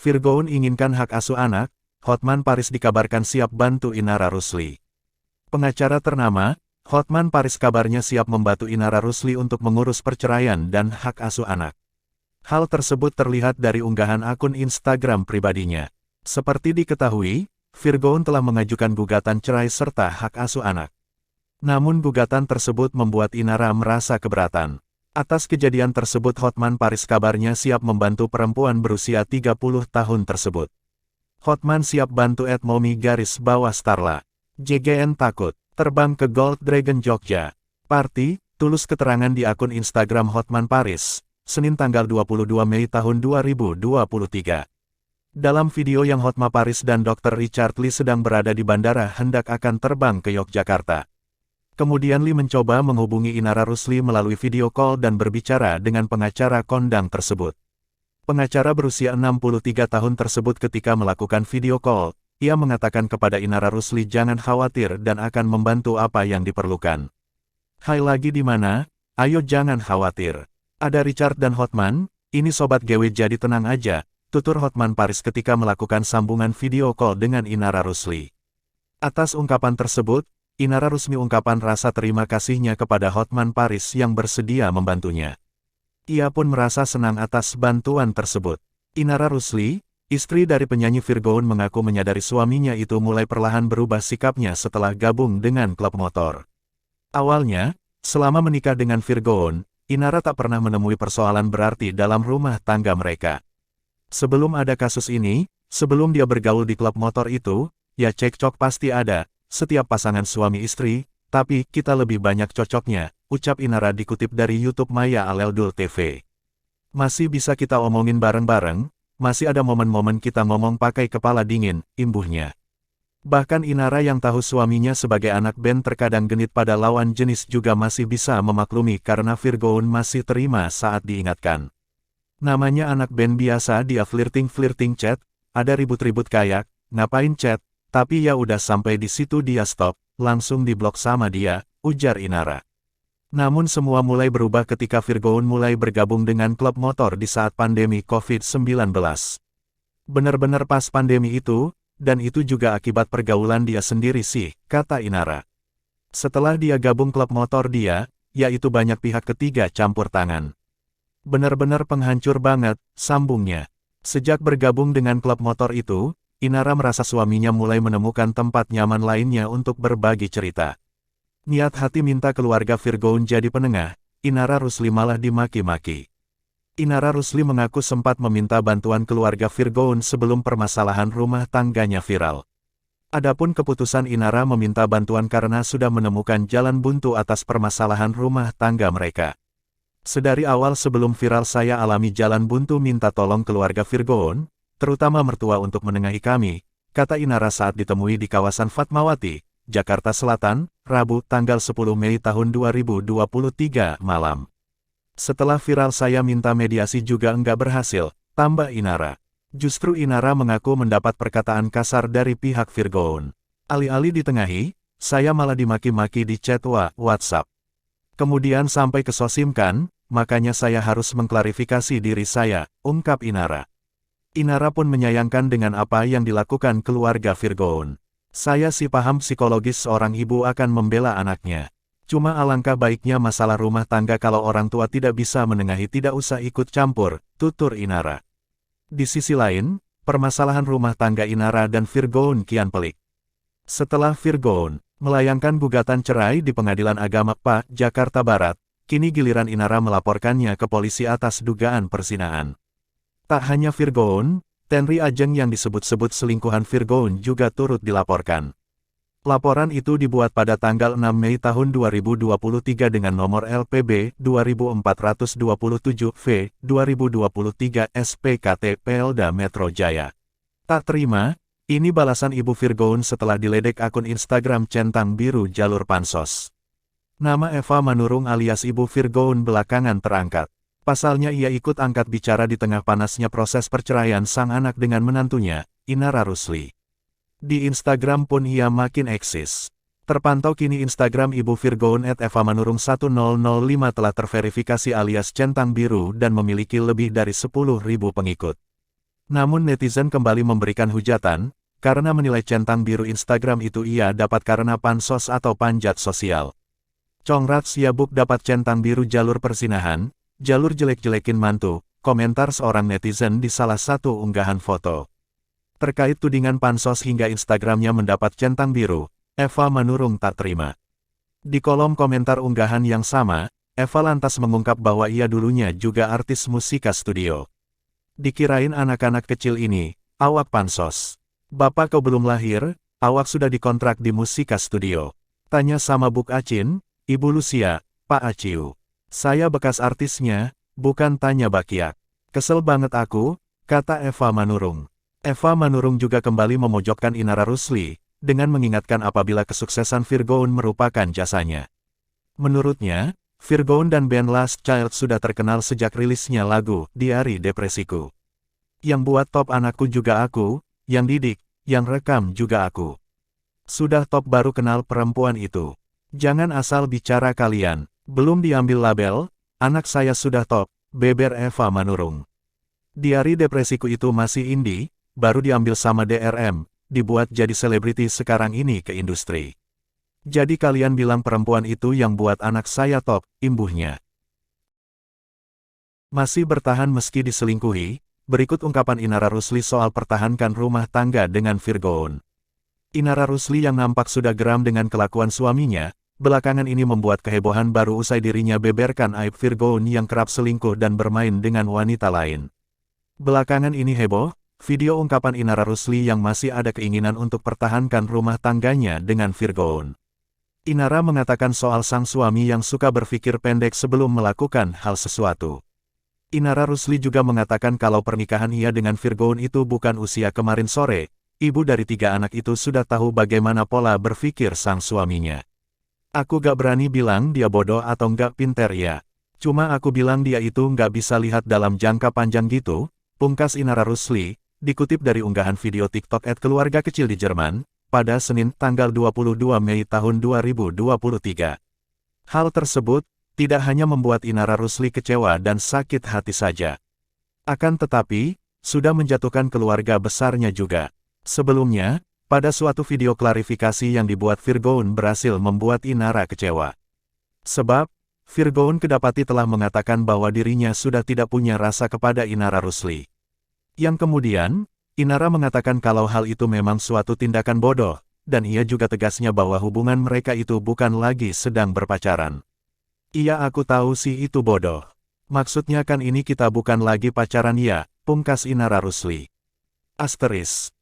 Virgoun inginkan hak asuh anak, Hotman Paris dikabarkan siap bantu Inara Rusli. Pengacara ternama, Hotman Paris kabarnya siap membantu Inara Rusli untuk mengurus perceraian dan hak asuh anak. Hal tersebut terlihat dari unggahan akun Instagram pribadinya. Seperti diketahui, Virgoun telah mengajukan gugatan cerai serta hak asuh anak. Namun gugatan tersebut membuat Inara merasa keberatan. Atas kejadian tersebut Hotman Paris kabarnya siap membantu perempuan berusia 30 tahun tersebut. Hotman siap bantu @momi_Starla. JGN takut, terbang ke Gold Dragon Jogja. Party, tulis keterangan di akun Instagram Hotman Paris, Senin tanggal 22 Mei tahun 2023. Dalam video yang Hotman Paris dan Dr. Richard Lee sedang berada di bandara hendak akan terbang ke Yogyakarta. Kemudian Lee mencoba menghubungi Inara Rusli melalui video call dan berbicara dengan pengacara kondang tersebut. Pengacara berusia 63 tahun tersebut ketika melakukan video call, ia mengatakan kepada Inara Rusli jangan khawatir dan akan membantu apa yang diperlukan. Hai lagi di mana? Ayo jangan khawatir. Ada Richard dan Hotman, ini Sobat GW jadi tenang aja, tutur Hotman Paris ketika melakukan sambungan video call dengan Inara Rusli. Atas ungkapan tersebut, Inara Rusli ungkapan rasa terima kasihnya kepada Hotman Paris yang bersedia membantunya. Ia pun merasa senang atas bantuan tersebut. Inara Rusli, istri dari penyanyi Virgoun mengaku menyadari suaminya itu mulai perlahan berubah sikapnya setelah gabung dengan klub motor. Awalnya, selama menikah dengan Virgoun, Inara tak pernah menemui persoalan berarti dalam rumah tangga mereka. Sebelum ada kasus ini, sebelum dia bergaul di klub motor itu, ya cekcok pasti ada. Setiap pasangan suami istri, tapi kita lebih banyak cocoknya, ucap Inara dikutip dari YouTube Maya Aleldul TV. Masih bisa kita omongin bareng-bareng, masih ada momen-momen kita ngomong pakai kepala dingin, imbuhnya. Bahkan Inara yang tahu suaminya sebagai anak band terkadang genit pada lawan jenis juga masih bisa memaklumi karena Virgoun masih terima saat diingatkan. Namanya anak band biasa dia flirting chat, ada ribut-ribut kayak, ngapain chat? Tapi ya udah sampai di situ dia stop, langsung diblok sama dia, ujar Inara. Namun semua mulai berubah ketika Virgoun mulai bergabung dengan klub motor di saat pandemi COVID-19. Benar-benar pas pandemi itu, dan itu juga akibat pergaulan dia sendiri sih, kata Inara. Setelah dia gabung klub motor dia, yaitu banyak pihak ketiga campur tangan. Benar-benar penghancur banget, sambungnya. Sejak bergabung dengan klub motor itu, Inara merasa suaminya mulai menemukan tempat nyaman lainnya untuk berbagi cerita. Niat hati minta keluarga Virgoun jadi penengah, Inara Rusli malah dimaki-maki. Inara Rusli mengaku sempat meminta bantuan keluarga Virgoun sebelum permasalahan rumah tangganya viral. Adapun keputusan Inara meminta bantuan karena sudah menemukan jalan buntu atas permasalahan rumah tangga mereka. Sedari awal sebelum viral saya alami jalan buntu minta tolong keluarga Virgoun, terutama mertua untuk menengahi kami, kata Inara saat ditemui di kawasan Fatmawati, Jakarta Selatan, Rabu tanggal 10 Mei tahun 2023 malam. Setelah viral saya minta mediasi juga enggak berhasil, tambah Inara. Justru Inara mengaku mendapat perkataan kasar dari pihak Virgoun. Alih-alih ditengahi, saya malah dimaki-maki di chat WhatsApp. Kemudian sampai kesosimkan, makanya saya harus mengklarifikasi diri saya, ungkap Inara. Inara pun menyayangkan dengan apa yang dilakukan keluarga Virgoun. Saya sih paham psikologis seorang ibu akan membela anaknya. Cuma alangkah baiknya masalah rumah tangga kalau orang tua tidak bisa menengahi tidak usah ikut campur, tutur Inara. Di sisi lain, permasalahan rumah tangga Inara dan Virgoun kian pelik. Setelah Virgoun melayangkan gugatan cerai di Pengadilan Agama PA, Jakarta Barat, kini giliran Inara melaporkannya ke polisi atas dugaan perzinahan. Tak hanya Virgoun, Tenri Ajeng yang disebut-sebut selingkuhan Virgoun juga turut dilaporkan. Laporan itu dibuat pada tanggal 6 Mei tahun 2023 dengan nomor LPB 2427V-2023 SPKT Polda Metro Jaya. Tak terima, ini balasan ibu Virgoun setelah diledek akun Instagram centang biru jalur pansos. Nama Eva Manurung alias ibu Virgoun belakangan terangkat. Pasalnya ia ikut angkat bicara di tengah panasnya proses perceraian sang anak dengan menantunya, Inara Rusli. Di Instagram pun ia makin eksis. Terpantau kini Instagram ibu Virgoun @evamanurung1005 telah terverifikasi alias centang biru dan memiliki lebih dari 10.000 pengikut. Namun netizen kembali memberikan hujatan, karena menilai centang biru Instagram itu ia dapat karena pansos atau panjat sosial. Congrat Siabuk dapat centang biru jalur persinahan, jalur jelek-jelekin mantu, komentar seorang netizen di salah satu unggahan foto. Terkait tudingan pansos hingga Instagramnya mendapat centang biru, Eva Manurung tak terima. Di kolom komentar unggahan yang sama, Eva lantas mengungkap bahwa ia dulunya juga artis musika studio. Dikirain anak-anak kecil ini, awak pansos. Bapak kau belum lahir, awak sudah dikontrak di musika studio. Tanya sama Buk Acin, Ibu Lucia, Pak Aciu. Saya bekas artisnya, bukan tanya Bakiak. Kesel banget aku, kata Eva Manurung. Eva Manurung juga kembali memojokkan Inara Rusli, dengan mengingatkan apabila kesuksesan Virgoon merupakan jasanya. Menurutnya, Virgoon dan band Last Child sudah terkenal sejak rilisnya lagu Diari Depresiku. Yang buat top anakku juga aku, yang didik, yang rekam juga aku. Sudah top baru kenal perempuan itu. Jangan asal bicara kalian, belum diambil label, anak saya sudah top, beber Eva Manurung. Diari Depresiku itu masih indie, baru diambil sama DRM, dibuat jadi selebriti sekarang ini ke industri. Jadi kalian bilang perempuan itu yang buat anak saya top, imbuhnya. Masih bertahan meski diselingkuhi, berikut ungkapan Inara Rusli soal pertahankan rumah tangga dengan Virgoon. Inara Rusli yang nampak sudah geram dengan kelakuan suaminya, belakangan ini membuat kehebohan baru usai dirinya beberkan aib Virgoon yang kerap selingkuh dan bermain dengan wanita lain. Belakangan ini heboh, video ungkapan Inara Rusli yang masih ada keinginan untuk pertahankan rumah tangganya dengan Virgoon. Inara mengatakan soal sang suami yang suka berpikir pendek sebelum melakukan hal sesuatu. Inara Rusli juga mengatakan kalau pernikahan ia dengan Virgoon itu bukan usia kemarin sore, ibu dari 3 anak itu sudah tahu bagaimana pola berpikir sang suaminya. Aku gak berani bilang dia bodoh atau gak pinter ya. Cuma aku bilang dia itu gak bisa lihat dalam jangka panjang gitu, pungkas Inara Rusli, dikutip dari unggahan video TikTok @keluarga kecil di Jerman, pada Senin tanggal 22 Mei tahun 2023. Hal tersebut, tidak hanya membuat Inara Rusli kecewa dan sakit hati saja. Akan tetapi, sudah menjatuhkan keluarga besarnya juga. Sebelumnya, pada suatu video klarifikasi yang dibuat Virgoon berhasil membuat Inara kecewa. Sebab, Virgoon kedapati telah mengatakan bahwa dirinya sudah tidak punya rasa kepada Inara Rusli. Yang kemudian, Inara mengatakan kalau hal itu memang suatu tindakan bodoh, dan ia juga tegasnya bahwa hubungan mereka itu bukan lagi sedang berpacaran. Iya aku tahu sih itu bodoh. Maksudnya kan ini kita bukan lagi pacaran ya, pungkas Inara Rusli. Asteris.